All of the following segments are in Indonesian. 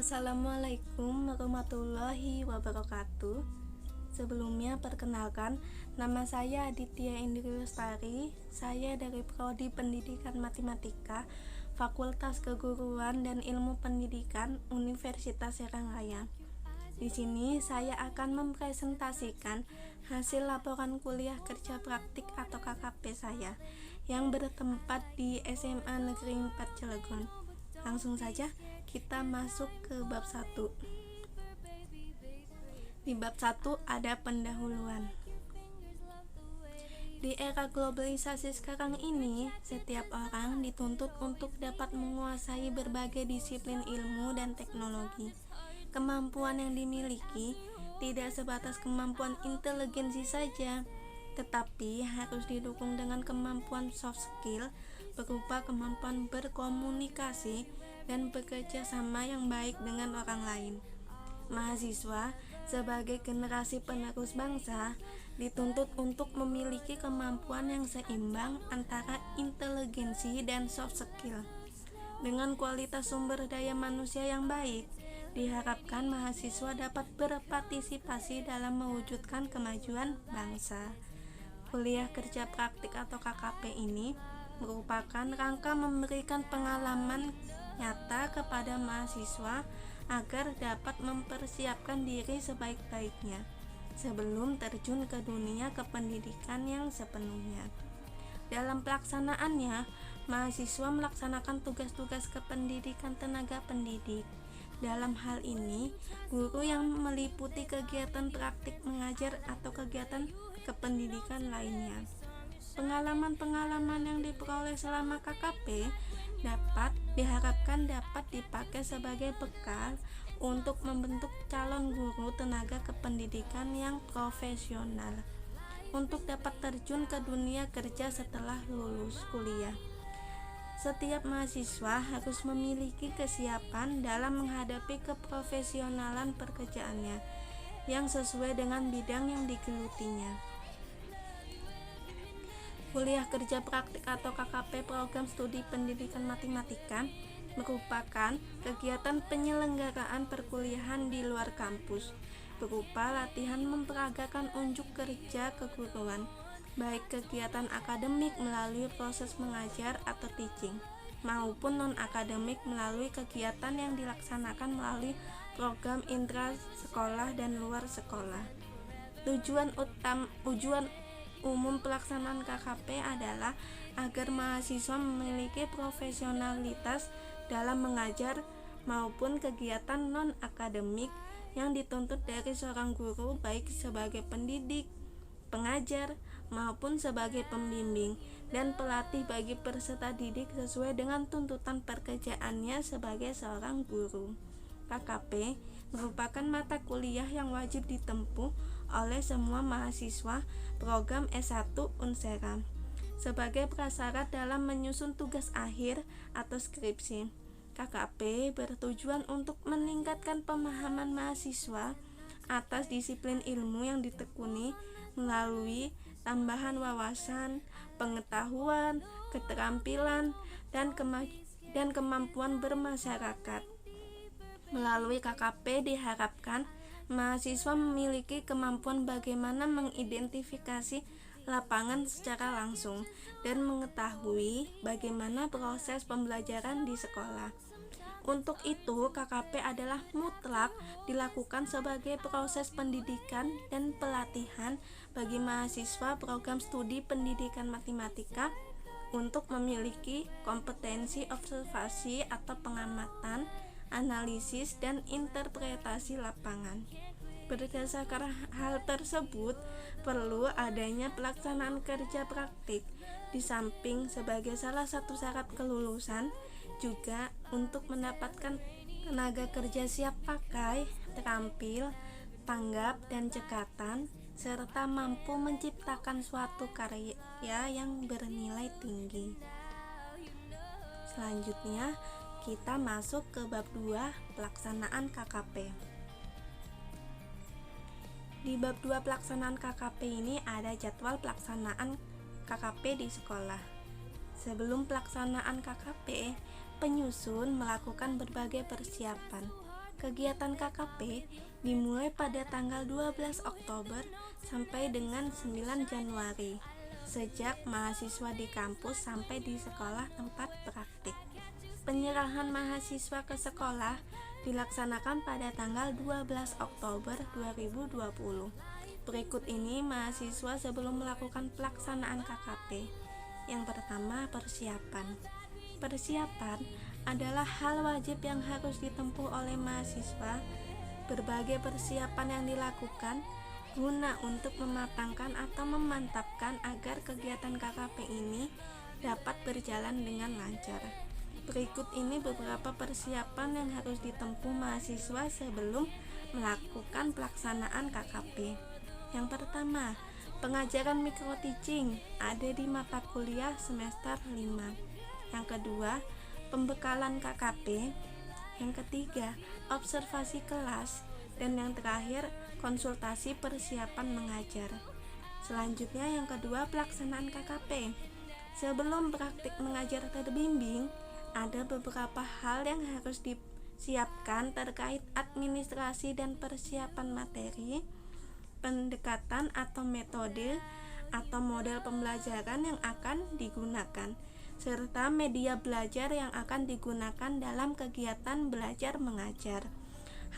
Assalamualaikum warahmatullahi wabarakatuh. Sebelumnya perkenalkan, nama saya Aditya Indri Lestari. Saya dari Prodi Pendidikan Matematika, Fakultas Keguruan dan Ilmu Pendidikan Universitas Serang Raya. Di sini saya akan mempresentasikan hasil laporan kuliah kerja praktik atau KKP saya yang bertempat di SMA Negeri 4 Cilegon. Langsung saja kita masuk ke bab 1. Di bab 1 ada pendahuluan. Di era globalisasi sekarang ini, setiap orang dituntut untuk dapat menguasai berbagai disiplin ilmu dan teknologi. Kemampuan yang dimiliki tidak sebatas kemampuan inteligensi saja, tetapi harus didukung dengan kemampuan soft skill berupa kemampuan berkomunikasi dan bekerja sama yang baik dengan orang lain. Mahasiswa sebagai generasi penerus bangsa dituntut untuk memiliki kemampuan yang seimbang antara inteligensi dan soft skill. Dengan kualitas sumber daya manusia yang baik, diharapkan mahasiswa dapat berpartisipasi dalam mewujudkan kemajuan bangsa. Kuliah kerja praktik atau KKP ini merupakan rangka memberikan pengalaman nyata kepada mahasiswa agar dapat mempersiapkan diri sebaik-baiknya sebelum terjun ke dunia kependidikan yang sepenuhnya. Dalam pelaksanaannya, mahasiswa melaksanakan tugas-tugas kependidikan tenaga pendidik. Dalam hal ini, guru yang meliputi kegiatan praktik mengajar atau kegiatan kependidikan lainnya. Pengalaman-pengalaman yang diperoleh selama KKP diharapkan dapat dipakai sebagai bekal untuk membentuk calon guru tenaga kependidikan yang profesional untuk dapat terjun ke dunia kerja setelah lulus kuliah. Setiap mahasiswa harus memiliki kesiapan dalam menghadapi keprofesionalan pekerjaannya yang sesuai dengan bidang yang digelutinya. Kuliah kerja praktik atau KKP program studi pendidikan matematika merupakan kegiatan penyelenggaraan perkuliahan di luar kampus berupa latihan memperagakan unjuk kerja keguruan, baik kegiatan akademik melalui proses mengajar atau teaching maupun non-akademik melalui kegiatan yang dilaksanakan melalui program intra sekolah dan luar sekolah. Tujuan umum pelaksanaan KKP adalah agar mahasiswa memiliki profesionalitas dalam mengajar maupun kegiatan non-akademik yang dituntut dari seorang guru baik sebagai pendidik, pengajar, maupun sebagai pembimbing dan pelatih bagi peserta didik sesuai dengan tuntutan pekerjaannya sebagai seorang guru. KKP merupakan mata kuliah yang wajib ditempuh oleh semua mahasiswa program S1 Unsera sebagai prasyarat dalam menyusun tugas akhir atau skripsi. KKP bertujuan untuk meningkatkan pemahaman mahasiswa atas disiplin ilmu yang ditekuni melalui tambahan wawasan, pengetahuan, keterampilan, dan kemampuan bermasyarakat. Melalui KKP diharapkan mahasiswa memiliki kemampuan bagaimana mengidentifikasi lapangan secara langsung dan mengetahui bagaimana proses pembelajaran di sekolah. Untuk itu, KKP adalah mutlak dilakukan sebagai proses pendidikan dan pelatihan bagi mahasiswa program studi pendidikan matematika untuk memiliki kompetensi observasi atau pengamatan, analisis, dan interpretasi lapangan. Berdasarkan hal tersebut, perlu adanya pelaksanaan kerja praktik di samping sebagai salah satu syarat kelulusan, juga untuk mendapatkan tenaga kerja siap pakai, terampil, tanggap, dan cekatan, serta mampu menciptakan suatu karya yang bernilai tinggi. Selanjutnya, kita masuk ke bab 2, pelaksanaan KKP. Di bab 2 pelaksanaan KKP ini ada jadwal pelaksanaan KKP di sekolah. Sebelum pelaksanaan KKP, penyusun melakukan berbagai persiapan. Kegiatan KKP dimulai pada tanggal 12 Oktober sampai dengan 9 Januari, sejak mahasiswa di kampus sampai di sekolah tempat praktik. Penyerahan mahasiswa ke sekolah dilaksanakan pada tanggal 12 Oktober 2020. Berikut ini mahasiswa sebelum melakukan pelaksanaan KKP. Yang pertama, persiapan. Persiapan adalah hal wajib yang harus ditempuh oleh mahasiswa. Berbagai persiapan yang dilakukan guna untuk mematangkan atau memantapkan agar kegiatan KKP ini dapat berjalan dengan lancar. Berikut ini beberapa persiapan yang harus ditempuh mahasiswa sebelum melakukan pelaksanaan KKP. Yang pertama, pengajaran micro teaching ada di mata kuliah semester 5. Yang kedua, pembekalan KKP. Yang ketiga, observasi kelas. Dan yang terakhir, konsultasi persiapan mengajar. Selanjutnya yang kedua, pelaksanaan KKP. Sebelum praktik mengajar terbimbing, ada beberapa hal yang harus disiapkan terkait administrasi dan persiapan materi, pendekatan atau metode atau model pembelajaran yang akan digunakan, serta media belajar yang akan digunakan dalam kegiatan belajar mengajar.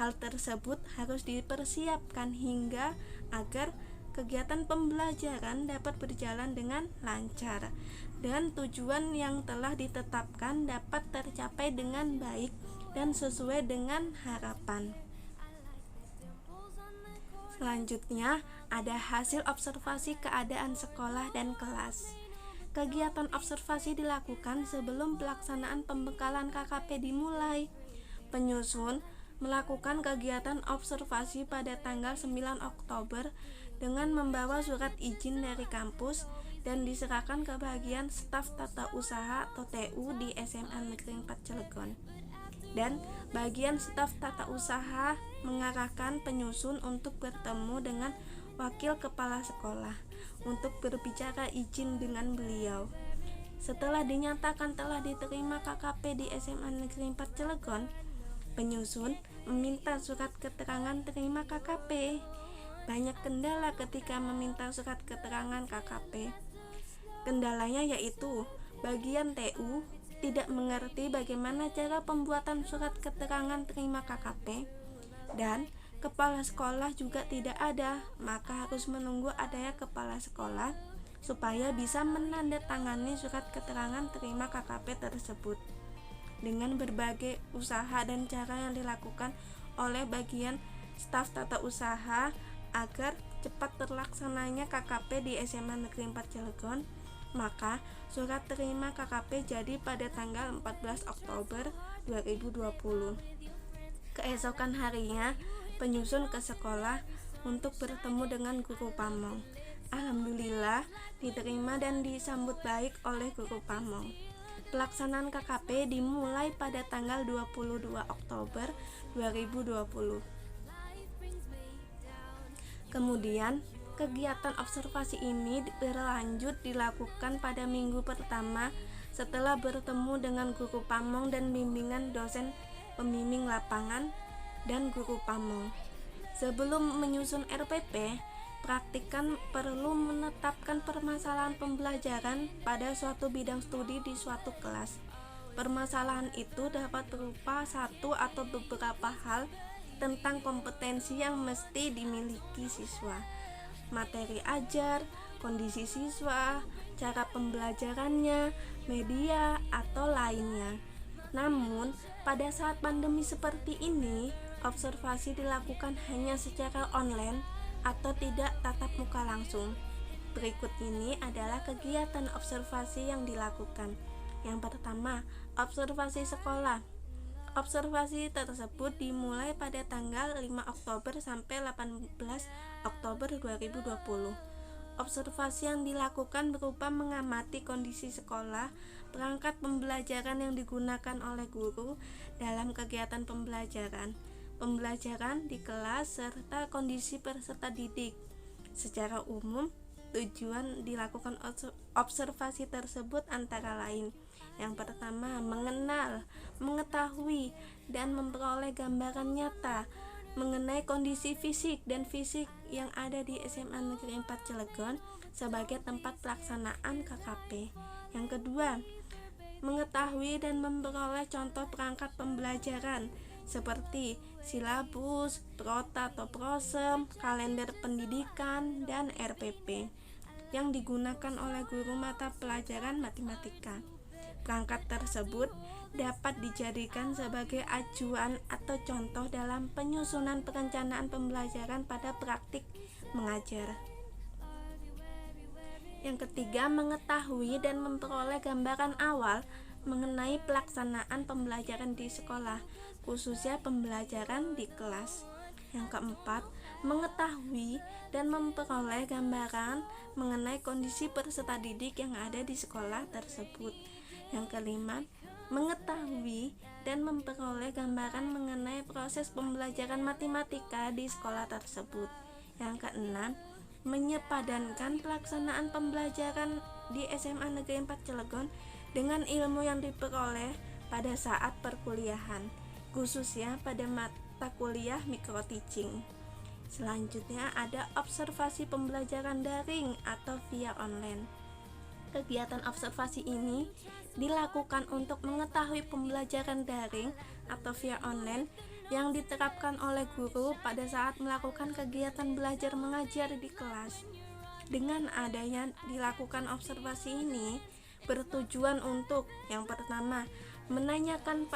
Hal tersebut harus dipersiapkan hingga agar kegiatan pembelajaran dapat berjalan dengan lancar dan tujuan yang telah ditetapkan dapat tercapai dengan baik dan sesuai dengan harapan. Selanjutnya, ada hasil observasi keadaan sekolah dan kelas. Kegiatan observasi dilakukan sebelum pelaksanaan pembekalan KKP dimulai. Penyusun melakukan kegiatan observasi pada tanggal 9 Oktober dengan membawa surat izin dari kampus dan diserahkan ke bagian staf tata usaha atau TU di SMA Negeri 4 Cilegon. Dan bagian staf tata usaha mengarahkan penyusun untuk bertemu dengan wakil kepala sekolah untuk berbicara izin dengan beliau. Setelah dinyatakan telah diterima KKP di SMA Negeri 4 Cilegon, penyusun meminta surat keterangan terima KKP. Banyak kendala ketika meminta surat keterangan KKP. Kendalanya yaitu bagian TU tidak mengerti bagaimana cara pembuatan surat keterangan terima KKP dan kepala sekolah juga tidak ada, maka harus menunggu adanya kepala sekolah supaya bisa menandatangani surat keterangan terima KKP tersebut. Dengan berbagai usaha dan cara yang dilakukan oleh bagian staf tata usaha agar cepat terlaksananya KKP di SMA Negeri 4 Cilegon, maka surat terima KKP jadi pada tanggal 14 Oktober 2020. Keesokan harinya, penyusun ke sekolah untuk bertemu dengan guru pamong. Alhamdulillah diterima dan disambut baik oleh guru pamong. Pelaksanaan KKP dimulai pada tanggal 22 Oktober 2020. Kemudian, kegiatan observasi ini berlanjut dilakukan pada minggu pertama setelah bertemu dengan guru pamong dan bimbingan dosen pembimbing lapangan dan guru pamong. Sebelum menyusun RPP, praktikan perlu menetapkan permasalahan pembelajaran pada suatu bidang studi di suatu kelas. Permasalahan itu dapat berupa satu atau beberapa hal tentang kompetensi yang mesti dimiliki siswa, materi ajar, kondisi siswa, cara pembelajarannya, media, atau lainnya. Namun, pada saat pandemi seperti ini, observasi dilakukan hanya secara online atau tidak tatap muka langsung. Berikut ini adalah kegiatan observasi yang dilakukan. Yang pertama, observasi sekolah. Observasi tersebut dimulai pada tanggal 5 Oktober sampai 18 Oktober 2020. Observasi yang dilakukan berupa mengamati kondisi sekolah, perangkat pembelajaran yang digunakan oleh guru dalam kegiatan pembelajaran di kelas, serta kondisi peserta didik. Secara umum, tujuan dilakukan observasi tersebut antara lain Yang pertama, mengenal, mengetahui, dan memperoleh gambaran nyata mengenai kondisi fisik yang ada di SMA Negeri 4 Cilegon sebagai tempat pelaksanaan KKP. Yang kedua, mengetahui dan memperoleh contoh perangkat pembelajaran seperti silabus, prota atau prosem, kalender pendidikan, dan RPP yang digunakan oleh guru mata pelajaran matematika. Perangkat tersebut dapat dijadikan sebagai acuan atau contoh dalam penyusunan perencanaan pembelajaran pada praktik mengajar. Yang ketiga, mengetahui dan memperoleh gambaran awal mengenai pelaksanaan pembelajaran di sekolah, khususnya pembelajaran di kelas. Yang keempat, mengetahui dan memperoleh gambaran mengenai kondisi peserta didik yang ada di sekolah tersebut. Yang kelima, mengetahui dan memperoleh gambaran mengenai proses pembelajaran matematika di sekolah tersebut. Yang keenam, menyepadankan pelaksanaan pembelajaran di SMA Negeri 4 Cilegon dengan ilmu yang diperoleh pada saat perkuliahan, khususnya pada mata kuliah micro teaching. Selanjutnya ada observasi pembelajaran daring atau via online. Kegiatan observasi ini dilakukan untuk mengetahui pembelajaran daring atau via online yang diterapkan oleh guru pada saat melakukan kegiatan belajar mengajar di kelas. Dengan adanya dilakukan observasi ini bertujuan untuk yang pertama, menanyakan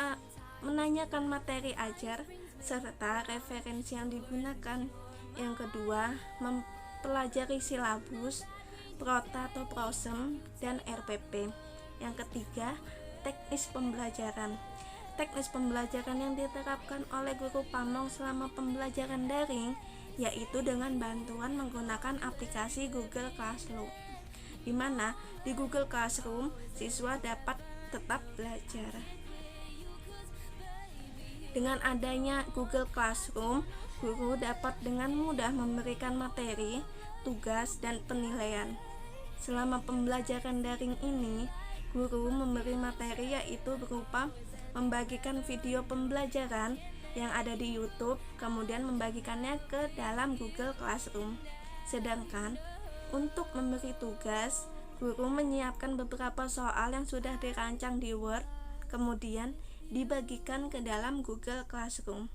materi ajar serta referensi yang digunakan. Yang kedua, mempelajari silabus, prota atau prosem, dan RPP. Yang ketiga, teknis pembelajaran. Teknis pembelajaran yang diterapkan oleh guru pamong selama pembelajaran daring yaitu dengan bantuan menggunakan aplikasi Google Classroom, di mana di Google Classroom siswa dapat tetap belajar. Dengan adanya Google Classroom, guru dapat dengan mudah memberikan materi, tugas, dan penilaian. Selama pembelajaran daring ini, guru memberi materi yaitu berupa membagikan video pembelajaran yang ada di YouTube, kemudian membagikannya ke dalam Google Classroom. Sedangkan untuk memberi tugas, guru menyiapkan beberapa soal yang sudah dirancang di Word, kemudian dibagikan ke dalam Google Classroom.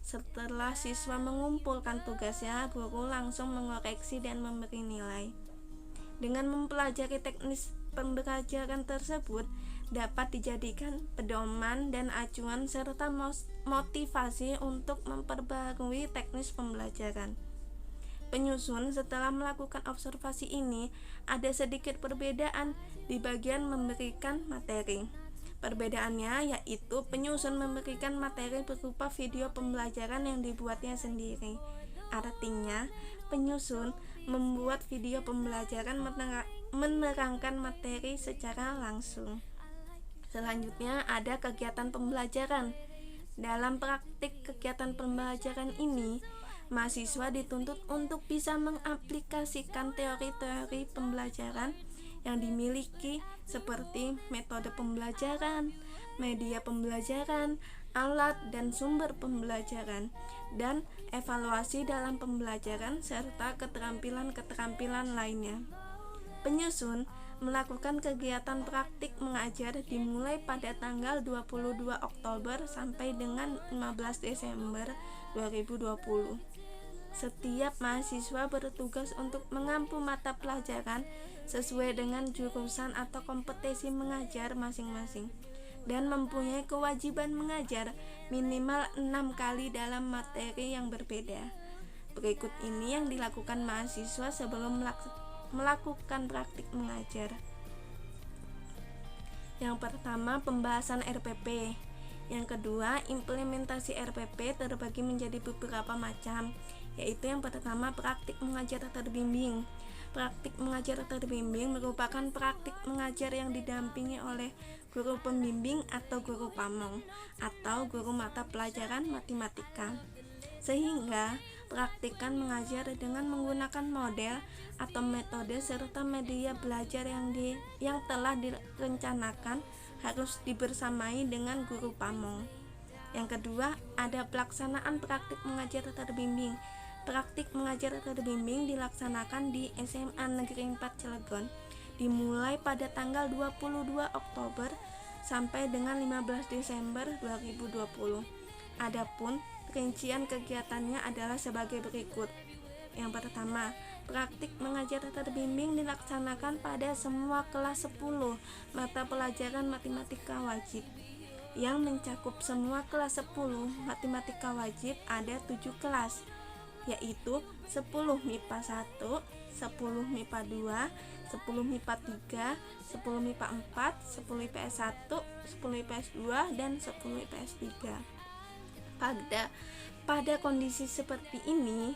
Setelah siswa mengumpulkan tugasnya, guru langsung mengoreksi dan memberi nilai. Dengan mempelajari teknis pembelajaran tersebut dapat dijadikan pedoman dan acuan serta motivasi untuk memperbarui teknis pembelajaran. Penyusun setelah melakukan observasi ini ada sedikit perbedaan di bagian memberikan materi. Perbedaannya yaitu penyusun memberikan materi berupa video pembelajaran yang dibuatnya sendiri. Artinya, penyusun membuat video pembelajaran menerangkan materi secara langsung. Selanjutnya ada kegiatan pembelajaran. Dalam praktik kegiatan pembelajaran ini, mahasiswa dituntut untuk bisa mengaplikasikan teori-teori pembelajaran yang dimiliki seperti metode pembelajaran, media pembelajaran, alat dan sumber pembelajaran, dan evaluasi dalam pembelajaran serta keterampilan-keterampilan lainnya. Penyusun melakukan kegiatan praktik mengajar dimulai pada tanggal 22 Oktober sampai dengan 15 Desember 2020. Setiap mahasiswa bertugas untuk mengampu mata pelajaran sesuai dengan jurusan atau kompetensi mengajar masing-masing dan mempunyai kewajiban mengajar minimal 6 kali dalam materi yang berbeda. Berikut ini yang dilakukan mahasiswa sebelum melakukan praktik mengajar. Yang pertama, pembahasan RPP. Yang kedua, implementasi RPP terbagi menjadi beberapa macam, yaitu yang pertama, praktik mengajar terbimbing. Praktik mengajar terbimbing merupakan praktik mengajar yang didampingi oleh guru pembimbing atau guru pamong atau guru mata pelajaran matematika, sehingga praktikan mengajar dengan menggunakan model atau metode serta media belajar yang telah direncanakan harus dibersamai dengan guru pamong. Yang kedua, ada pelaksanaan praktik mengajar terbimbing. Praktik mengajar terbimbing dilaksanakan di SMA Negeri 4 Cilegon, dimulai pada tanggal 22 Oktober sampai dengan 15 Desember 2020. Adapun rincian kegiatannya adalah sebagai berikut. Yang pertama, praktik mengajar terbimbing dilaksanakan pada semua kelas 10 mata pelajaran matematika wajib. Yang mencakup semua kelas 10 matematika wajib ada 7 kelas, yaitu 10 MIPA 1, 10 MIPA 2, 10 MIPA 3, 10 MIPA 4, 10 IPS 1, 10 IPS 2, dan 10 IPS 3. Pada kondisi seperti ini,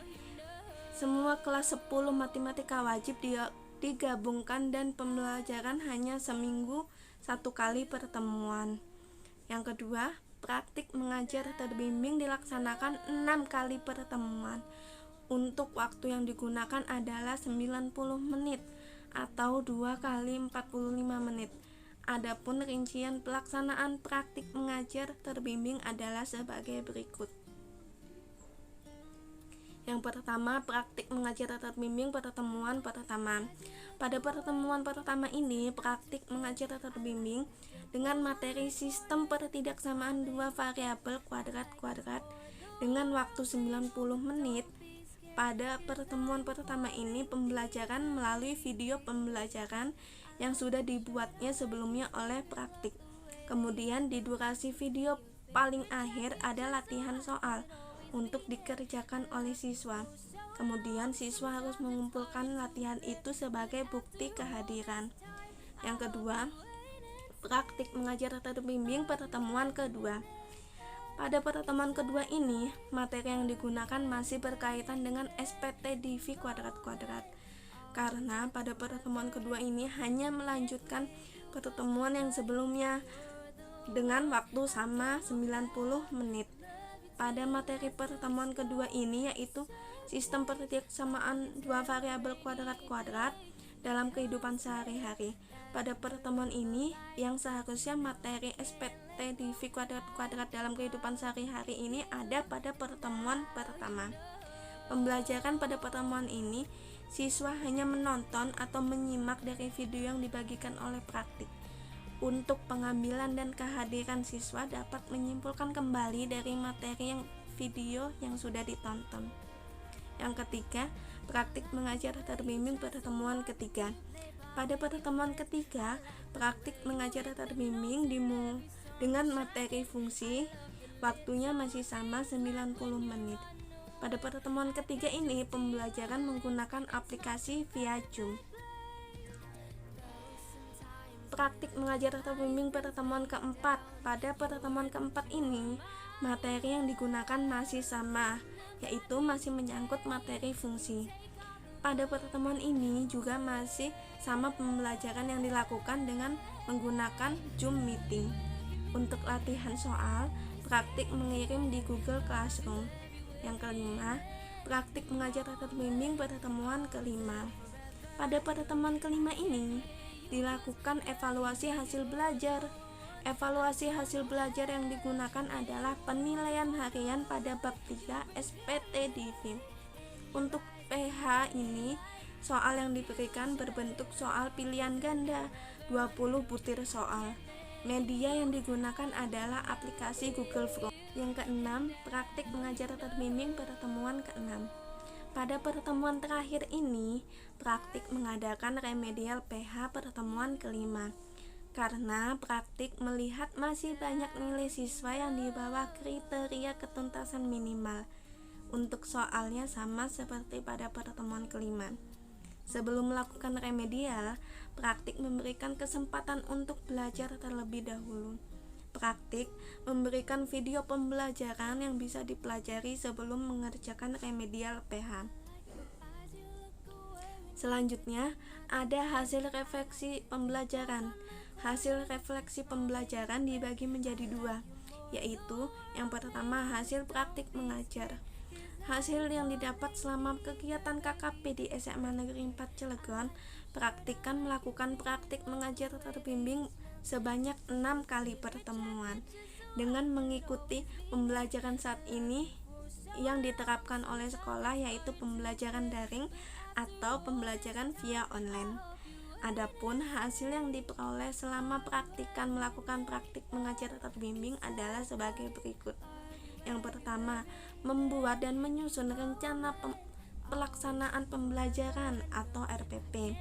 semua kelas 10 matematika wajib digabungkan dan pembelajaran hanya seminggu 1 kali pertemuan. Yang kedua, praktik mengajar terbimbing dilaksanakan 6 kali pertemuan. Untuk waktu yang digunakan adalah 90 menit atau 2 kali 45 menit. Adapun rincian pelaksanaan praktik mengajar terbimbing adalah sebagai berikut. Yang pertama, praktik mengajar terbimbing pertemuan pertama. Pada pertemuan pertama ini, praktik mengajar terbimbing dengan materi sistem pertidaksamaan dua variabel kuadrat-kuadrat dengan waktu 90 menit. Pada pertemuan pertama ini, pembelajaran melalui video pembelajaran yang sudah dibuatnya sebelumnya oleh praktik. Kemudian di durasi video paling akhir ada latihan soal untuk dikerjakan oleh siswa. Kemudian siswa harus mengumpulkan latihan itu sebagai bukti kehadiran. Yang kedua, praktik mengajar terbimbing pertemuan kedua. Pada pertemuan kedua ini, materi yang digunakan masih berkaitan dengan SPT DIVI kuadrat-kuadrat. Karena pada pertemuan kedua ini hanya melanjutkan pertemuan yang sebelumnya dengan waktu sama 90 menit. Pada materi pertemuan kedua ini yaitu sistem pertidaksamaan dua variabel kuadrat-kuadrat dalam kehidupan sehari-hari. Pada pertemuan ini yang seharusnya materi SPT DIVI kuadrat-kuadrat dalam kehidupan sehari-hari ini ada pada pertemuan pertama. Pembelajaran pada pertemuan ini siswa hanya menonton atau menyimak dari video yang dibagikan oleh praktik. Untuk pengambilan dan kehadiran siswa dapat menyimpulkan kembali dari materi yang video yang sudah ditonton. Yang ketiga, praktik mengajar terbimbing pertemuan ketiga. Pada pertemuan ketiga, praktik mengajar terbimbing dengan materi fungsi, waktunya masih sama 90 menit. Pada pertemuan ketiga ini, pembelajaran menggunakan aplikasi via Zoom. Praktik mengajar terbimbing pertemuan keempat. Pada pertemuan keempat ini, materi yang digunakan masih sama, yaitu masih menyangkut materi fungsi. Pada pertemuan ini juga masih sama pembelajaran yang dilakukan dengan menggunakan Zoom Meeting. Untuk latihan soal, praktik mengirim di Google Classroom. Yang kelima, praktik mengajar terbimbing pertemuan kelima. Pada pertemuan kelima ini, dilakukan evaluasi hasil belajar. Evaluasi hasil belajar yang digunakan adalah penilaian harian pada bab 3 SPT DIVI. Untuk PH ini, soal yang diberikan berbentuk soal pilihan ganda, 20 butir soal. Media yang digunakan adalah aplikasi Google Form. Yang keenam, praktik mengajar terbimbing pertemuan keenam. Pada pertemuan terakhir ini, praktik mengadakan remedial PH pertemuan kelima. Karena praktik melihat masih banyak nilai siswa yang di bawah kriteria ketuntasan minimal. Untuk soalnya sama seperti pada pertemuan kelima. Sebelum melakukan remedial, praktik memberikan kesempatan untuk belajar terlebih dahulu. Praktik memberikan video pembelajaran yang bisa dipelajari sebelum mengerjakan remedial PH. Selanjutnya, ada hasil refleksi pembelajaran. Hasil refleksi pembelajaran dibagi menjadi dua, yaitu yang pertama hasil praktik mengajar. Hasil yang didapat selama kegiatan KKP di SMA Negeri 4 Cilegon, praktik kan melakukan praktik mengajar terbimbing sebanyak 6 kali pertemuan. Dengan mengikuti pembelajaran saat ini yang diterapkan oleh sekolah, yaitu pembelajaran daring atau pembelajaran via online. Adapun hasil yang diperoleh selama praktikan melakukan praktik mengajar terbimbing adalah sebagai berikut. Yang pertama, membuat dan menyusun rencana pelaksanaan pembelajaran atau RPP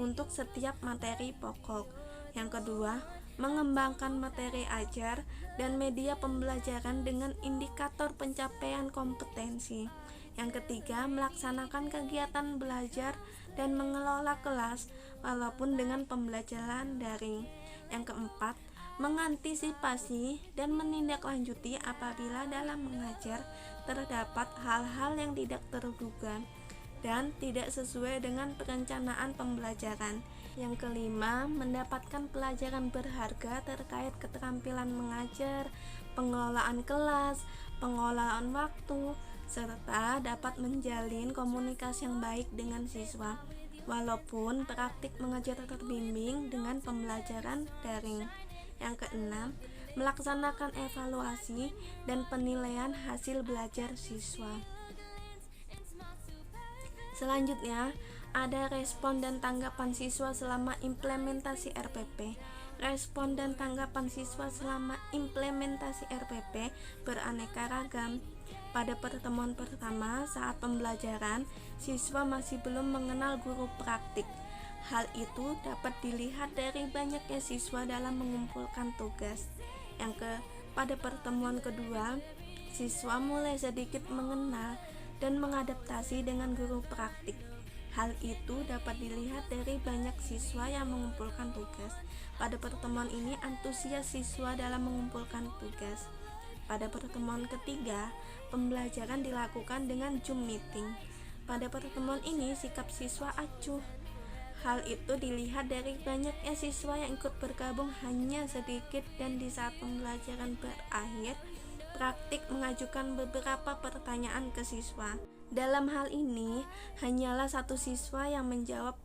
untuk setiap materi pokok. Yang kedua, mengembangkan materi ajar dan media pembelajaran dengan indikator pencapaian kompetensi. Yang ketiga, melaksanakan kegiatan belajar dan mengelola kelas walaupun dengan pembelajaran daring. Yang keempat, mengantisipasi dan menindaklanjuti apabila dalam mengajar terdapat hal-hal yang tidak terduga dan tidak sesuai dengan perencanaan pembelajaran. Yang kelima, mendapatkan pelajaran berharga terkait keterampilan mengajar, pengelolaan kelas, pengelolaan waktu, serta dapat menjalin komunikasi yang baik dengan siswa, walaupun praktik mengajar terbimbing dengan pembelajaran daring. Yang keenam, melaksanakan evaluasi dan penilaian hasil belajar siswa. Selanjutnya, ada respon dan tanggapan siswa selama implementasi RPP. Respon dan tanggapan siswa selama implementasi RPP beraneka ragam. Pada pertemuan pertama saat pembelajaran, siswa masih belum mengenal guru praktik. Hal itu dapat dilihat dari banyaknya siswa dalam mengumpulkan tugas. Pada pertemuan kedua, siswa mulai sedikit mengenal dan mengadaptasi dengan guru praktik. Hal itu dapat dilihat dari banyak siswa yang mengumpulkan tugas. Pada pertemuan ini, antusias siswa dalam mengumpulkan tugas. Pada pertemuan ketiga, pembelajaran dilakukan dengan Zoom meeting. Pada pertemuan ini, sikap siswa acuh. Hal itu dilihat dari banyaknya siswa yang ikut bergabung hanya sedikit, dan di saat pembelajaran berakhir, praktik mengajukan beberapa pertanyaan ke siswa. Dalam hal ini, hanyalah satu siswa yang menjawab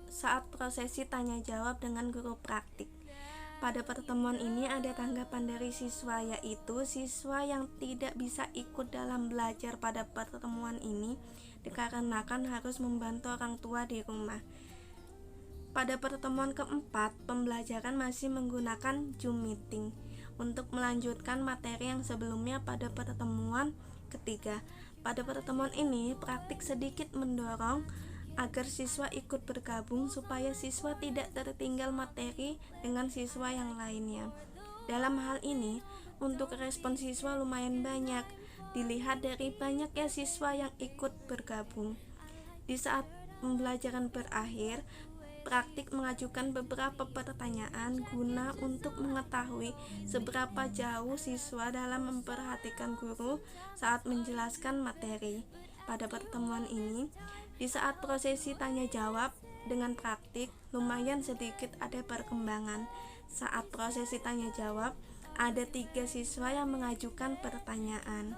saat prosesi tanya jawab dengan guru praktik. Pada pertemuan ini ada tanggapan dari siswa, yaitu siswa yang tidak bisa ikut dalam belajar pada pertemuan ini dikarenakan harus membantu orang tua di rumah. Pada pertemuan keempat, pembelajaran masih menggunakan Zoom meeting untuk melanjutkan materi yang sebelumnya pada pertemuan ketiga. Pada pertemuan ini, praktik sedikit mendorong agar siswa ikut bergabung supaya siswa tidak tertinggal materi dengan siswa yang lainnya. Dalam hal ini, untuk respon siswa lumayan banyak, dilihat dari banyaknya siswa yang ikut bergabung. Di saat pembelajaran berakhir, praktik mengajukan beberapa pertanyaan guna untuk mengetahui seberapa jauh siswa dalam memperhatikan guru saat menjelaskan materi. Pada pertemuan ini, di saat prosesi tanya jawab dengan praktik, lumayan sedikit ada perkembangan. Saat prosesi tanya jawab, ada 3 siswa yang mengajukan pertanyaan.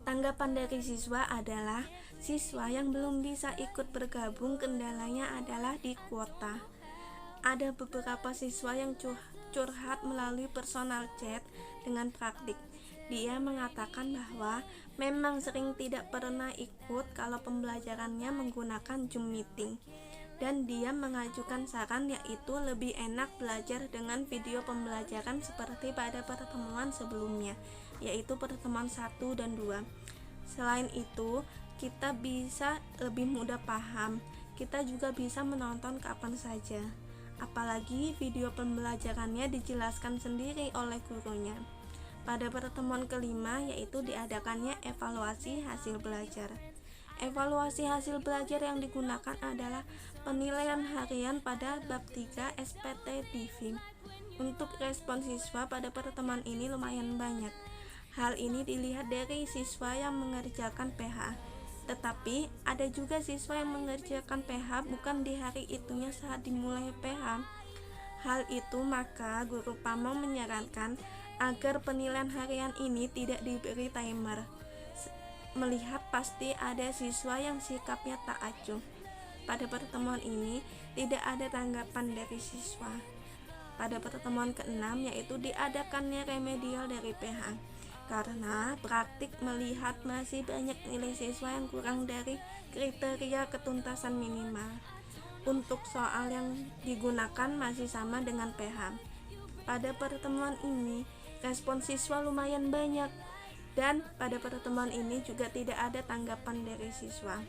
Tanggapan dari siswa adalah siswa yang belum bisa ikut bergabung kendalanya adalah di kuota. Ada beberapa siswa yang curhat melalui personal chat dengan praktik. Dia mengatakan bahwa memang sering tidak pernah ikut kalau pembelajarannya menggunakan Zoom meeting, dan dia mengajukan saran yaitu lebih enak belajar dengan video pembelajaran seperti pada pertemuan sebelumnya, yaitu pertemuan 1 dan 2. Selain itu, kita bisa lebih mudah paham. Kita juga bisa menonton kapan saja. Apalagi video pembelajarannya dijelaskan sendiri oleh gurunya. Pada pertemuan kelima, yaitu diadakannya evaluasi hasil belajar. Evaluasi hasil belajar yang digunakan adalah penilaian harian pada bab 3 SPT DIVIM. Untuk respon siswa pada pertemuan ini lumayan banyak. Hal ini dilihat dari siswa yang mengerjakan PH. Tetapi ada juga siswa yang mengerjakan PH bukan di hari itunya saat dimulai PH. Hal itu maka guru Pamong menyarankan agar penilaian harian ini tidak diberi timer. Melihat pasti ada siswa yang sikapnya tak acuh. Pada pertemuan ini tidak ada tanggapan dari siswa. Pada pertemuan ke-6 yaitu diadakannya remedial dari PH, karena praktik melihat masih banyak nilai siswa yang kurang dari kriteria ketuntasan minimal. Untuk soal yang digunakan masih sama dengan PH. Pada pertemuan ini respon siswa lumayan banyak, dan pada pertemuan ini juga tidak ada tanggapan dari siswa.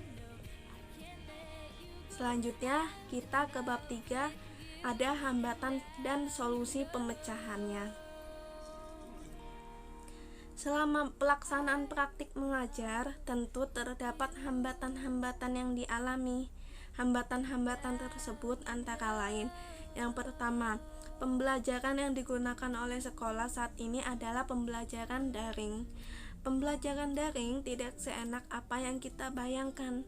Selanjutnya kita ke bab 3, ada hambatan dan solusi pemecahannya. Selama pelaksanaan praktik mengajar, tentu terdapat hambatan-hambatan yang dialami. Hambatan-hambatan tersebut antara lain, yang pertama, pembelajaran yang digunakan oleh sekolah saat ini adalah pembelajaran daring. Pembelajaran daring tidak seenak apa yang kita bayangkan.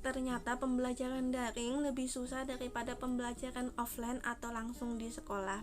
Ternyata pembelajaran daring lebih susah daripada pembelajaran offline atau langsung di sekolah.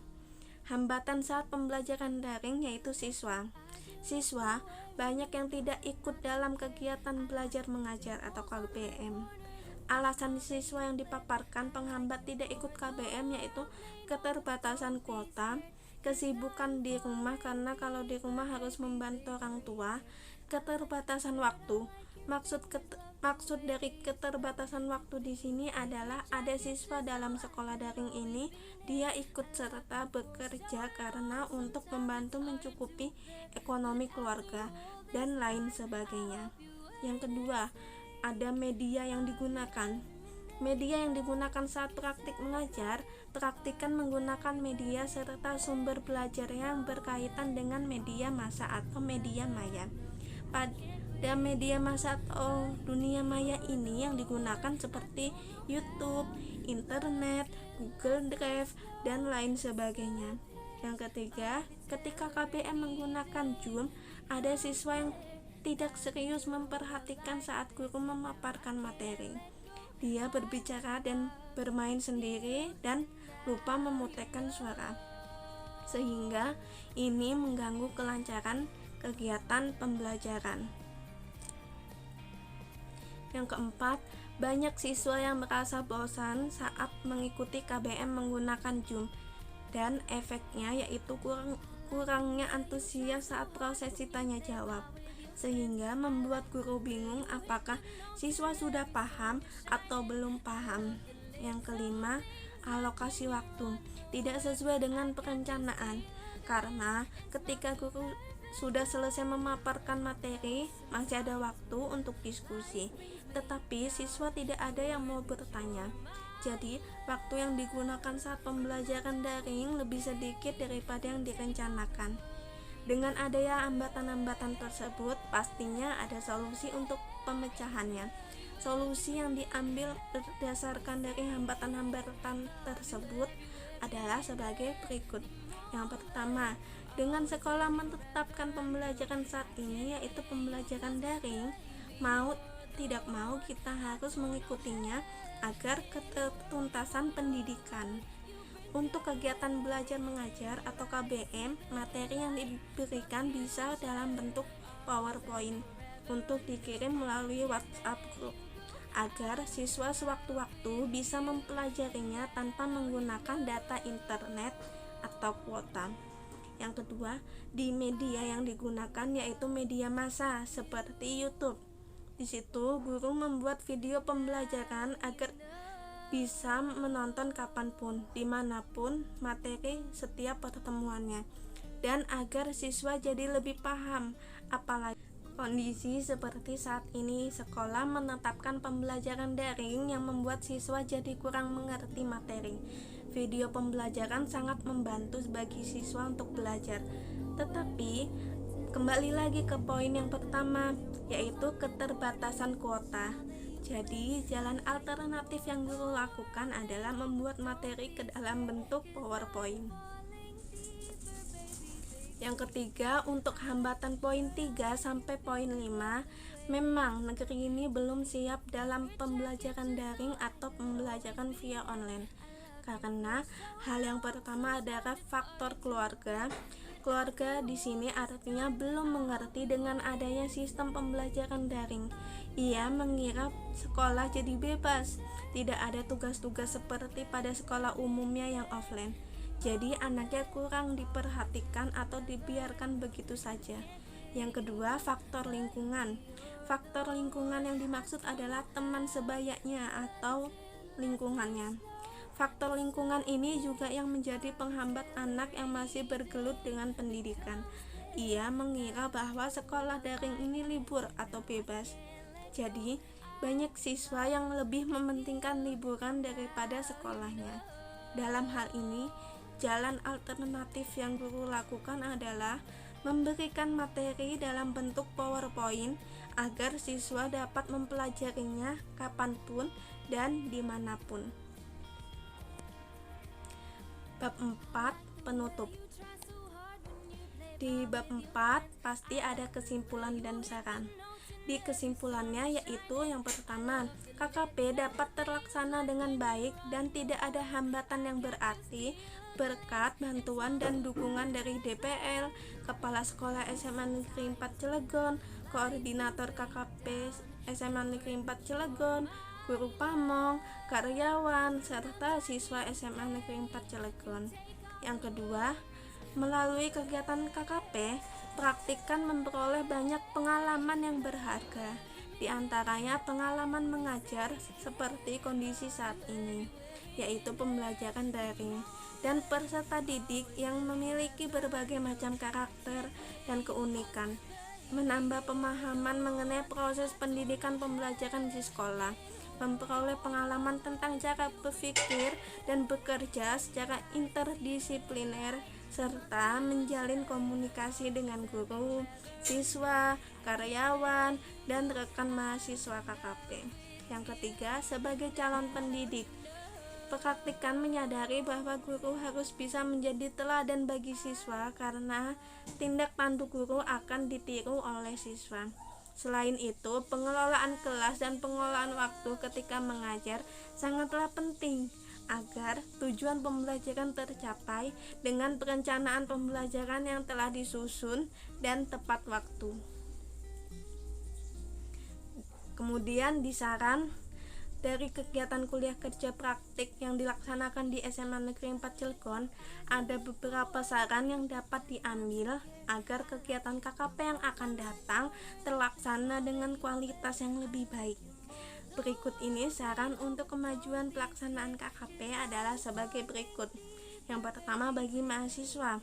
Hambatan saat pembelajaran daring yaitu siswa. Siswa banyak yang tidak ikut dalam kegiatan belajar mengajar atau KBM. Alasan siswa yang dipaparkan penghambat tidak ikut KBM yaitu keterbatasan kuota, kesibukan di rumah karena kalau di rumah harus membantu orang tua, keterbatasan waktu. Maksud dari keterbatasan waktu di sini adalah ada siswa dalam sekolah daring ini dia ikut serta bekerja karena untuk membantu mencukupi ekonomi keluarga dan lain sebagainya. Yang kedua, ada media yang digunakan. Media yang digunakan saat praktik mengajar, praktikan menggunakan media serta sumber belajar yang berkaitan dengan media massa atau media maya. Pada media massa atau dunia maya ini yang digunakan seperti YouTube, internet, Google Drive, dan lain sebagainya. Yang ketiga, ketika KBM menggunakan Zoom, ada siswa yang tidak serius memperhatikan saat guru memaparkan materi. Dia berbicara dan bermain sendiri dan lupa memutarkan suara, sehingga ini mengganggu kelancaran kegiatan pembelajaran. Yang keempat, banyak siswa yang merasa bosan saat mengikuti KBM menggunakan Zoom, dan efeknya yaitu kurangnya antusias saat prosesi tanya jawab, sehingga membuat guru bingung apakah siswa sudah paham atau belum paham. Yang kelima, alokasi waktu tidak sesuai dengan perencanaan, karena ketika guru sudah selesai memaparkan materi, masih ada waktu untuk diskusi, tetapi siswa tidak ada yang mau bertanya. Jadi, waktu yang digunakan saat pembelajaran daring lebih sedikit daripada yang direncanakan. Dengan adanya hambatan-hambatan tersebut, pastinya ada solusi untuk pemecahannya. Solusi yang diambil berdasarkan dari hambatan-hambatan tersebut adalah sebagai berikut. Yang pertama, dengan sekolah menetapkan pembelajaran saat ini yaitu pembelajaran daring, mau tidak mau kita harus mengikutinya agar ketuntasan pendidikan. Untuk kegiatan belajar mengajar atau KBM, materi yang diberikan bisa dalam bentuk PowerPoint untuk dikirim melalui WhatsApp group, agar siswa sewaktu-waktu bisa mempelajarinya tanpa menggunakan data internet atau kuota. Yang kedua, di media yang digunakan yaitu media massa seperti YouTube. Di situ guru membuat video pembelajaran agar bisa menonton kapanpun, dimanapun materi setiap pertemuannya, dan agar siswa jadi lebih paham. Apalagi kondisi seperti saat ini, sekolah menetapkan pembelajaran daring yang membuat siswa jadi kurang mengerti materi. Video pembelajaran sangat membantu bagi siswa untuk belajar. Tetapi kembali lagi ke poin yang pertama, yaitu keterbatasan kuota. Jadi, jalan alternatif yang guru lakukan adalah membuat materi ke dalam bentuk PowerPoint. Yang ketiga, untuk hambatan poin 3 sampai poin 5, memang negeri ini belum siap dalam pembelajaran daring atau pembelajaran via online. Karena hal yang pertama adalah faktor keluarga. keluarga di sini artinya belum mengerti dengan adanya sistem pembelajaran daring. Ia mengira sekolah jadi bebas, tidak ada tugas-tugas seperti pada sekolah umumnya yang offline. Jadi anaknya kurang diperhatikan atau dibiarkan begitu saja. Yang kedua, faktor lingkungan. Faktor lingkungan yang dimaksud adalah teman sebayanya atau lingkungannya. Faktor lingkungan ini juga yang menjadi penghambat anak yang masih bergelut dengan pendidikan. Ia mengira bahwa sekolah daring ini libur atau bebas. Jadi, banyak siswa yang lebih mementingkan liburan daripada sekolahnya. Dalam hal ini, jalan alternatif yang guru lakukan adalah memberikan materi dalam bentuk PowerPoint agar siswa dapat mempelajarinya kapanpun dan dimanapun. Bab 4. Penutup. Di bab 4 pasti ada kesimpulan dan saran. Di kesimpulannya yaitu yang pertama, KKP dapat terlaksana dengan baik dan tidak ada hambatan yang berarti berkat bantuan dan dukungan dari DPL, Kepala Sekolah SMA Negeri 4 Cilegon, Koordinator KKP SMA Negeri 4 Cilegon, guru pamong, karyawan, serta siswa SMA Negeri 4 Cilegon. Yang kedua, melalui kegiatan KKP, praktikan memperoleh banyak pengalaman yang berharga, di antaranya pengalaman mengajar seperti kondisi saat ini, yaitu pembelajaran daring, dan peserta didik yang memiliki berbagai macam karakter dan keunikan, menambah pemahaman mengenai proses pendidikan pembelajaran di sekolah, memperoleh pengalaman tentang cara berpikir dan bekerja secara interdisipliner, serta menjalin komunikasi dengan guru, siswa, karyawan, dan rekan mahasiswa KKP. Yang ketiga, sebagai calon pendidik, praktikan menyadari bahwa guru harus bisa menjadi teladan bagi siswa karena tindak tanduk guru akan ditiru oleh siswa. Selain itu, pengelolaan kelas dan pengelolaan waktu ketika mengajar sangatlah penting agar tujuan pembelajaran tercapai dengan perencanaan pembelajaran yang telah disusun dan tepat waktu. Kemudian disaran dari kegiatan kuliah kerja praktik yang dilaksanakan di SMA Negeri 4 Cilegon, ada beberapa saran yang dapat diambil agar kegiatan KKP yang akan datang terlaksana dengan kualitas yang lebih baik. Berikut ini saran untuk kemajuan pelaksanaan KKP adalah sebagai berikut. Yang pertama, bagi mahasiswa.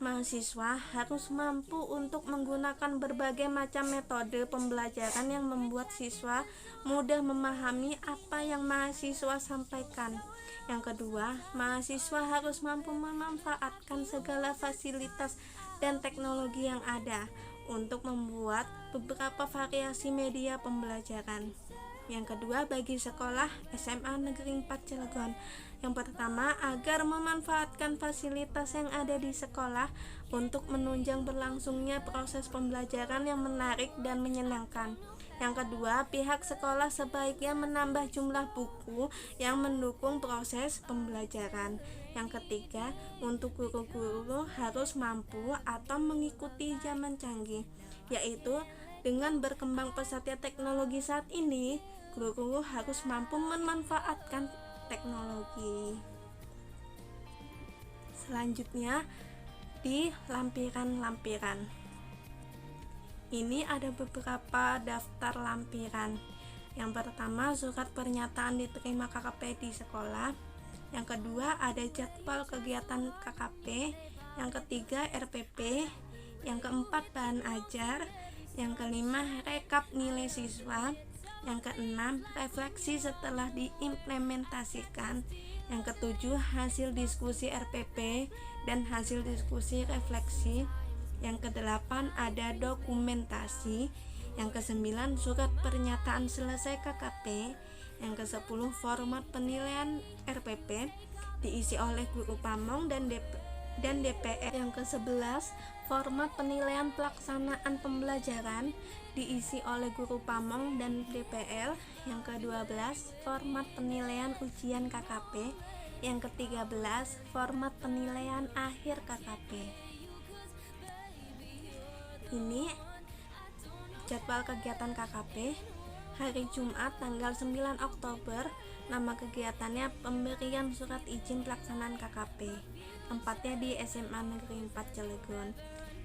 Mahasiswa harus mampu untuk menggunakan berbagai macam metode pembelajaran yang membuat siswa mudah memahami apa yang mahasiswa sampaikan. Yang kedua, mahasiswa harus mampu memanfaatkan segala fasilitas dan teknologi yang ada untuk membuat beberapa variasi media pembelajaran. Yang kedua, bagi sekolah SMA Negeri 4 Cilegon, yang pertama, agar memanfaatkan fasilitas yang ada di sekolah untuk menunjang berlangsungnya proses pembelajaran yang menarik dan menyenangkan. Yang kedua, pihak sekolah sebaiknya menambah jumlah buku yang mendukung proses pembelajaran. Yang ketiga, untuk guru-guru harus mampu atau mengikuti zaman canggih, yaitu dengan berkembang pesatnya teknologi saat ini, guru harus mampu memanfaatkan teknologi. Selanjutnya, di lampiran-lampiran. Ini ada beberapa daftar lampiran. Yang pertama, surat pernyataan diterima KKP di sekolah. Yang kedua, ada jadwal kegiatan KKP. Yang ketiga, RPP. Yang keempat, bahan ajar. Yang kelima, rekap nilai siswa. Yang keenam, refleksi setelah diimplementasikan. Yang ketujuh, hasil diskusi RPP dan hasil diskusi refleksi. Yang kedelapan, ada dokumentasi. Yang kesembilan, surat pernyataan selesai KKP. Yang kesepuluh, format penilaian RPP diisi oleh guru pamong dan DPR. Yang ke-11, format penilaian pelaksanaan pembelajaran diisi oleh guru pamong dan DPL. Yang ke-12, format penilaian ujian KKP. Yang ke-13, format penilaian akhir KKP. Ini jadwal kegiatan KKP. Hari Jumat tanggal 9 Oktober, nama kegiatannya pemberian surat izin pelaksanaan KKP. Tempatnya di SMA Negeri 4 Cilegon.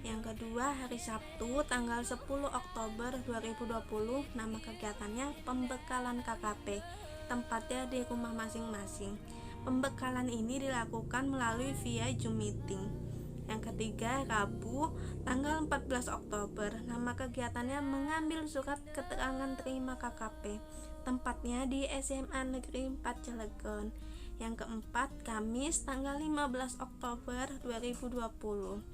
Yang kedua, hari Sabtu tanggal 10 Oktober 2020, nama kegiatannya pembekalan KKP. Tempatnya di rumah masing-masing. Pembekalan ini dilakukan melalui via Zoom meeting. Yang ketiga, Rabu tanggal 14 Oktober, nama kegiatannya mengambil surat keterangan terima KKP. Tempatnya di SMA Negeri 4 Cilegon. Yang keempat, Kamis tanggal 15 Oktober 2020.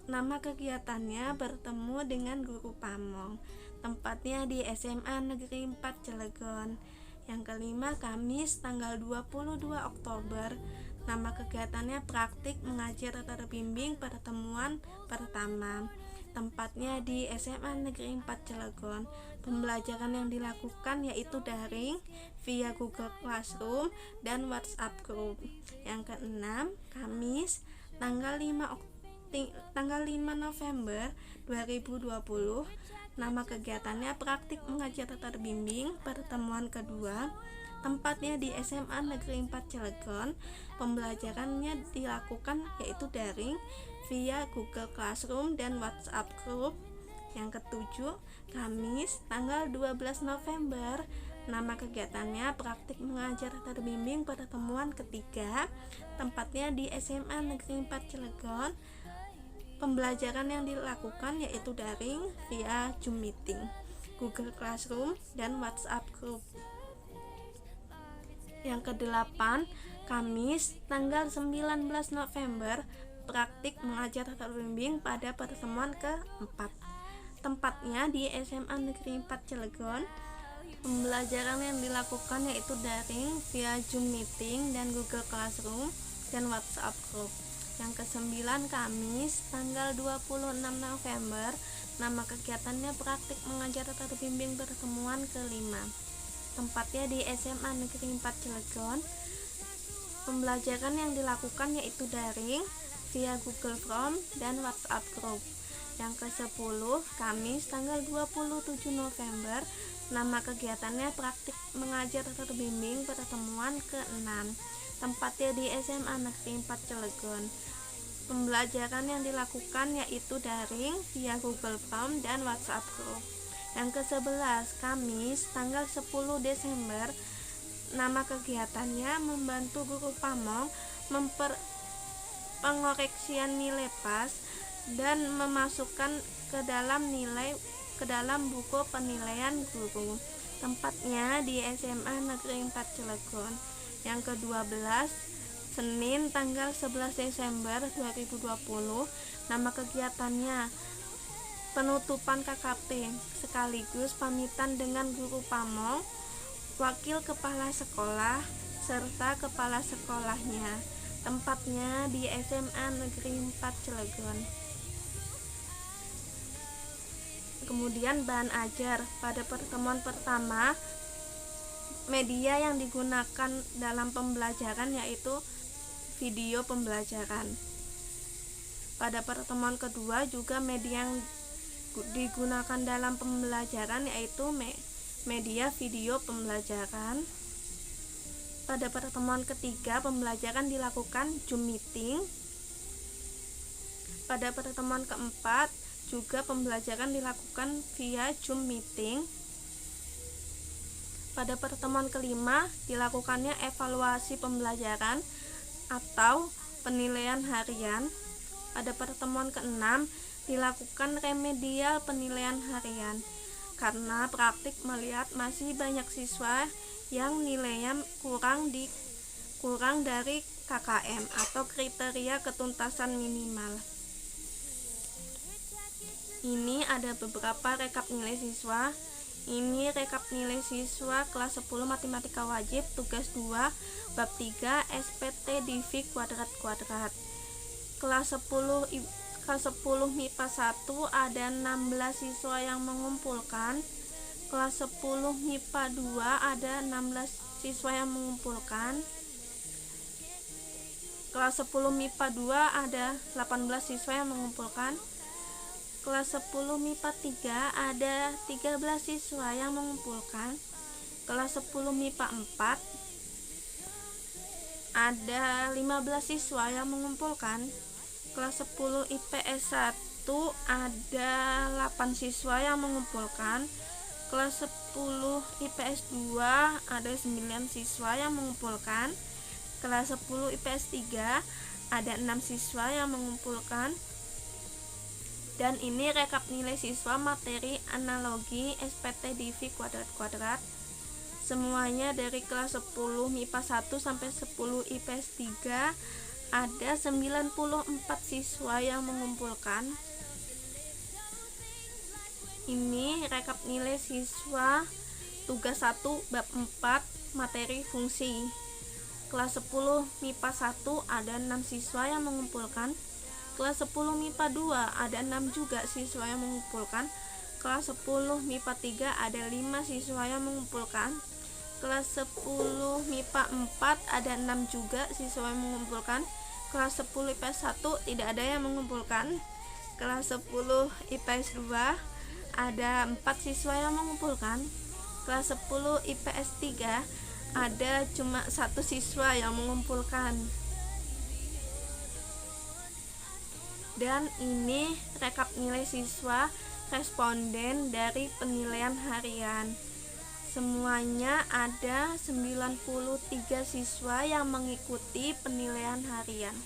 Nama kegiatannya bertemu dengan guru pamong. Tempatnya di SMA Negeri 4 Cilegon. Yang kelima, Kamis tanggal 22 Oktober. Nama kegiatannya praktik mengajar terbimbing pertemuan pertama. Tempatnya di SMA Negeri 4 Cilegon. Pembelajaran yang dilakukan yaitu daring via Google Classroom dan WhatsApp Group. Yang keenam, Kamis tanggal 5 November 2020. Nama kegiatannya praktik mengajar terbimbing pertemuan kedua. Tempatnya di SMA Negeri 4 Cilegon. Pembelajarannya dilakukan yaitu daring via Google Classroom dan WhatsApp Group. Yang ketujuh, Kamis tanggal 12 November. Nama kegiatannya praktik mengajar terbimbing pertemuan ketiga. Tempatnya di SMA Negeri 4 Cilegon. Pembelajaran yang dilakukan yaitu daring via Zoom meeting, Google Classroom dan WhatsApp Group. Yang kedelapan, Kamis tanggal 19 November, praktik mengajar terbimbing pada pertemuan keempat. Tempatnya di SMA Negeri 4 Cilegon. Pembelajaran yang dilakukan yaitu daring via Zoom meeting dan Google Classroom dan WhatsApp Group. Yang kesembilan, Kamis tanggal 26 November, nama kegiatannya praktik mengajar terbimbing pertemuan kelima. Tempatnya di SMA Negeri 4 Cilegon. Pembelajaran yang dilakukan yaitu daring via Google Form dan WhatsApp Group. Yang ke-10, Kamis tanggal 27 November, nama kegiatannya praktik mengajar terbimbing pertemuan ke-6. Tempatnya di SMA Negeri 4 Cilegon. Pembelajaran yang dilakukan yaitu daring via Google Form dan WhatsApp Group. Yang ke-11, Kamis tanggal 10 Desember, nama kegiatannya membantu guru pamong pengoreksian nilai pas dan memasukkan ke dalam buku penilaian guru. Tempatnya di SMA Negeri 4 Cilegon. Yang ke-12, Senin tanggal 11 Desember 2020, nama kegiatannya penutupan KKP sekaligus pamitan dengan guru pamong, wakil kepala sekolah, serta kepala sekolahnya. Tempatnya di SMA Negeri 4 Cilegon. Kemudian bahan ajar. Pada pertemuan pertama, media yang digunakan dalam pembelajaran yaitu video pembelajaran. Pada pertemuan kedua juga media yang digunakan dalam pembelajaran yaitu media video pembelajaran. Pada pertemuan ketiga, pembelajaran dilakukan Zoom meeting. Pada pertemuan keempat, juga pembelajaran dilakukan via Zoom meeting. Pada pertemuan kelima, dilakukannya evaluasi pembelajaran atau penilaian harian. Pada pertemuan keenam, dilakukan remedial penilaian harian karena praktik melihat masih banyak siswa yang nilainya kurang dari KKM atau kriteria ketuntasan minimal. Ini ada beberapa rekap nilai siswa. Ini rekap nilai siswa kelas 10 Matematika Wajib tugas 2 bab 3 SPT Divi kuadrat. Kelas 10 MIPA 1 ada 16 siswa yang mengumpulkan. Kelas 10 MIPA 2 ada 16 siswa yang mengumpulkan. Kelas 10 MIPA 2 ada 18 siswa yang mengumpulkan. Kelas 10 MIPA 3 ada 13 siswa yang mengumpulkan. Kelas 10 MIPA 4 ada 15 siswa yang mengumpulkan. Kelas 10 IPS 1 ada 8 siswa yang mengumpulkan. Kelas 10 IPS 2 ada 9 siswa yang mengumpulkan. Kelas 10 IPS 3 ada 6 siswa yang mengumpulkan. Dan ini rekap nilai siswa materi analogi SPT Divi kuadrat-kuadrat. Semuanya dari kelas 10 MIPA 1 sampai 10 IPS 3 ada 94 siswa yang mengumpulkan. Ini rekap nilai siswa tugas 1 bab 4 materi fungsi. Kelas 10 MIPA 1 ada 6 siswa yang mengumpulkan. Kelas 10 MIPA 2 ada 6 juga siswa yang mengumpulkan. Kelas 10 MIPA 3 ada 5 siswa yang mengumpulkan. Kelas 10 MIPA 4 ada 6 juga siswa yang mengumpulkan. Kelas 10 IPS 1 tidak ada yang mengumpulkan. Kelas 10 IPS 2 ada 4 siswa yang mengumpulkan. Kelas 10 IPS 3 ada cuma 1 siswa yang mengumpulkan. Dan ini rekap nilai siswa responden dari penilaian harian. Semuanya ada 93 siswa yang mengikuti penilaian harian.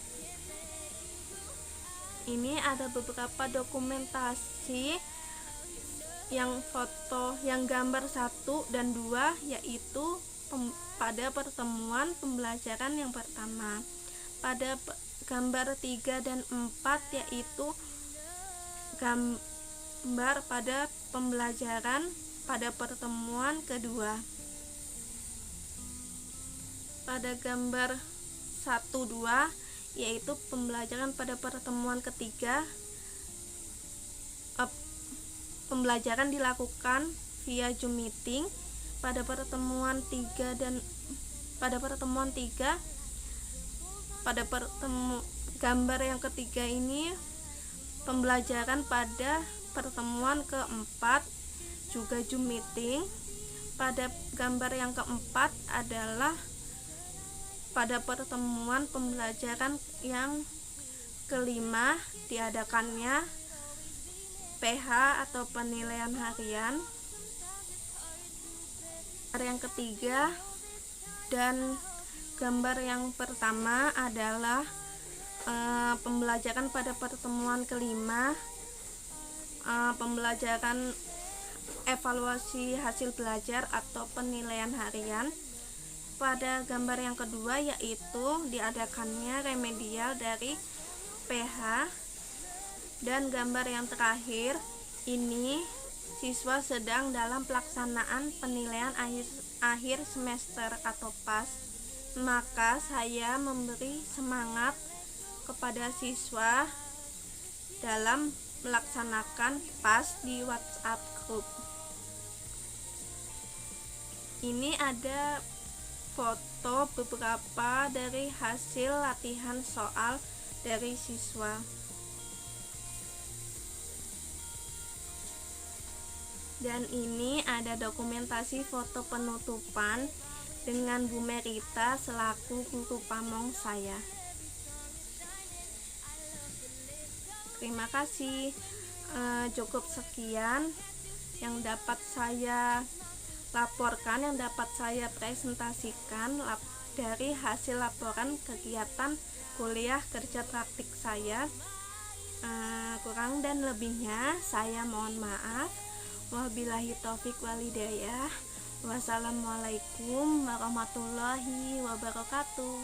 Ini ada beberapa dokumentasi yang foto, yang gambar 1 dan 2, yaitu pada pertemuan pembelajaran yang pertama. Pada gambar 3 dan 4 yaitu gambar pada pembelajaran pada pertemuan kedua. Pada gambar 1, 2 yaitu pembelajaran pada pertemuan ketiga. Pembelajaran dilakukan via Zoom meeting. Pada pertemuan 3 gambar yang ketiga ini pembelajaran pada pertemuan keempat juga Zoom meeting. Pada gambar yang keempat adalah pada pertemuan pembelajaran yang kelima diadakannya PH atau penilaian harian. Yang ketiga dan gambar yang pertama adalah pembelajaran pada pertemuan kelima, pembelajaran evaluasi hasil belajar atau penilaian harian. Pada gambar yang kedua yaitu diadakannya remedial dari PH. Dan gambar yang terakhir ini siswa sedang dalam pelaksanaan penilaian akhir semester atau PAS. Maka saya memberi semangat kepada siswa dalam melaksanakan PAS di WhatsApp group. Ini ada foto beberapa dari hasil latihan soal dari siswa. Dan ini ada dokumentasi foto penutupan dengan Bu Merita selaku guru pamong saya. Terima kasih. Cukup sekian yang dapat saya laporkan, yang dapat saya presentasikan dari hasil laporan kegiatan kuliah kerja praktik saya. Kurang dan lebihnya saya mohon maaf. Wabillahi taufik walhidayah. Wassalamualaikum warahmatullahi wabarakatuh.